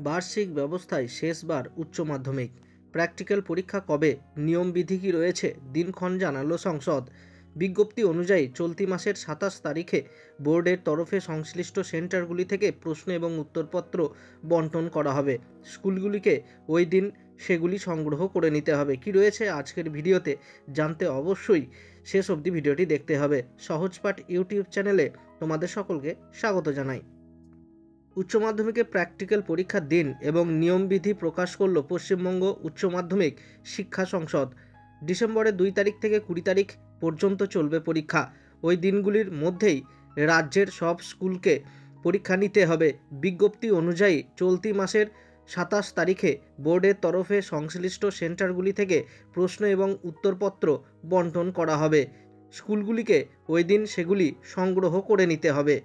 বার্ষিক ব্যবস্থায় শেষবার উচ্চ মাধ্যমিক প্র্যাকটিক্যাল পরীক্ষা কবে, নিয়মবিধি কী রয়েছে, দিনক্ষণ জানালো সংসদ। বিজ্ঞপ্তি অনুযায়ী চলতি মাসের 27 তারিখে বোর্ডের তরফে সংশ্লিষ্ট সেন্টারগুলি থেকে প্রশ্ন এবং উত্তরপত্র বন্টন করা হবে। স্কুলগুলিকে ওই দিন সেগুলি সংগ্রহ করে নিতে হবে। কি রয়েছে আজকের ভিডিওতে জানতে অবশ্যই শেষ অবধি ভিডিওটি দেখতে হবে। সহজপাঠ ইউটিউব চ্যানেলে তোমাদের সকলকে স্বাগত জানাই। উচ্চ মাধ্যমিকে প্র্যাকটিক্যাল পরীক্ষার দিন এবং নিয়মবিধি প্রকাশ করল পশ্চিমবঙ্গ উচ্চ মাধ্যমিক শিক্ষা সংসদ। ডিসেম্বরের 2 তারিখ থেকে 20 তারিখ পর্যন্ত চলবে পরীক্ষা। ওই দিনগুলির মধ্যেই রাজ্যের সব স্কুলকে পরীক্ষা নিতে হবে। বিজ্ঞপ্তি অনুযায়ী চলতি মাসের 27 তারিখে বোর্ডের তরফে সংশ্লিষ্ট সেন্টারগুলি থেকে প্রশ্ন এবং উত্তরপত্র বন্টন করা হবে। স্কুলগুলিকে ওই দিন সেগুলি সংগ্রহ করে নিতে হবে।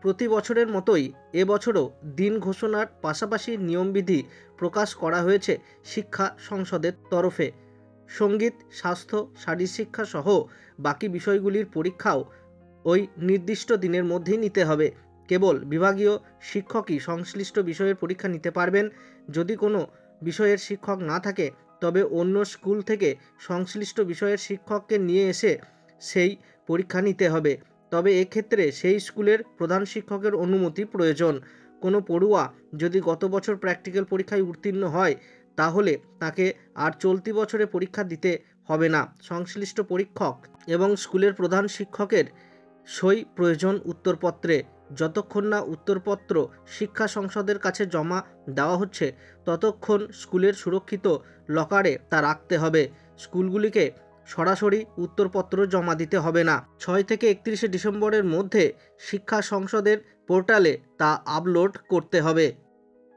প্রতি বছরের মতোই এবছরও দিন ঘোষণার পাশাপাশি নিয়মবিধি প্রকাশ করা হয়েছে শিক্ষা সংসদের তরফে। সঙ্গীত, স্বাস্থ্য, শারীরশিক্ষা সহ বাকি বিষয়গুলির পরীক্ষাও ওই নির্দিষ্ট দিনের মধ্যেই নিতে হবে। কেবল বিভাগীয় শিক্ষকই সংশ্লিষ্ট বিষয়ের পরীক্ষা নিতে পারবেন। যদি কোনো বিষয়ের শিক্ষক না থাকে তবে অন্য স্কুল থেকে সংশ্লিষ্ট বিষয়ের শিক্ষককে নিয়ে এসে সেই পরীক্ষা নিতে হবে। তবে এক্ষেত্রে সেই স্কুলের প্রধান শিক্ষকের অনুমতি প্রয়োজন। কোনো পড়ুয়া যদি গত বছর প্র্যাকটিক্যাল পরীক্ষায় উত্তীর্ণ হয় তাহলে তাকে আর চলতি বছরে পরীক্ষা দিতে হবে না। সংশ্লিষ্ট পরীক্ষক এবং স্কুলের প্রধান শিক্ষকের সই প্রয়োজন উত্তরপত্রে। যতক্ষণ না উত্তরপত্র শিক্ষা সংসদের কাছে জমা দেওয়া হচ্ছে ততক্ষণ স্কুলের সুরক্ষিত লকারে তা রাখতে হবে। স্কুলগুলিকে সরাসরি উত্তরপত্র জমা দিতে হবে না। 6 থেকে 31শে ডিসেম্বরের মধ্যে শিক্ষা সংসদের পোর্টালে তা আপলোড করতে হবে।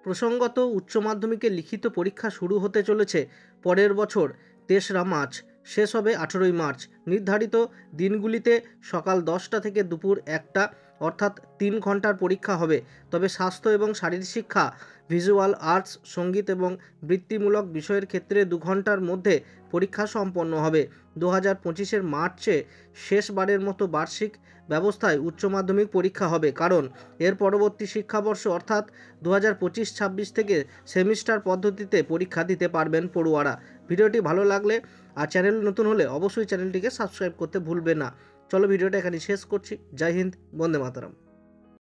প্রসঙ্গত, উচ্চ মাধ্যমিকের লিখিত পরীক্ষা শুরু হতে চলেছে পরের বছর 3রা মার্চ, শেষ হবে 18ই মার্চ। নির্ধারিত দিনগুলিতে সকাল 10টা থেকে দুপুর 1টা অর্থাৎ 3 ঘন্টার পরীক্ষা হবে। তবে স্বাস্থ্য এবং শারীরশিক্ষা, ভিজুয়াল আর্টস, সঙ্গীত এবং বৃত্তিমূলক বিষয়ের ক্ষেত্রে 2 ঘন্টার মধ্যে পরীক্ষা সম্পন্ন হবে। 2025-এর মার্চে শেষবারের মতো বার্ষিক ব্যবস্থায় উচ্চ মাধ্যমিক পরীক্ষা হবে, কারণ এর পরবর্তী শিক্ষাবর্ষ অর্থাৎ 2025-26 থেকে সেমিস্টার পদ্ধতিতে পরীক্ষা দিতে পারবেন পড়ুয়ারা। ভিডিওটি ভালো লাগলে আর চ্যানেল নতুন হলে অবশ্যই চ্যানেলটিকে সাবস্ক্রাইব করতে ভুলবে না। চলো ভিডিওটা এখানে শেষ করছি। জয় হিন্দ, বন্দে মাতরম।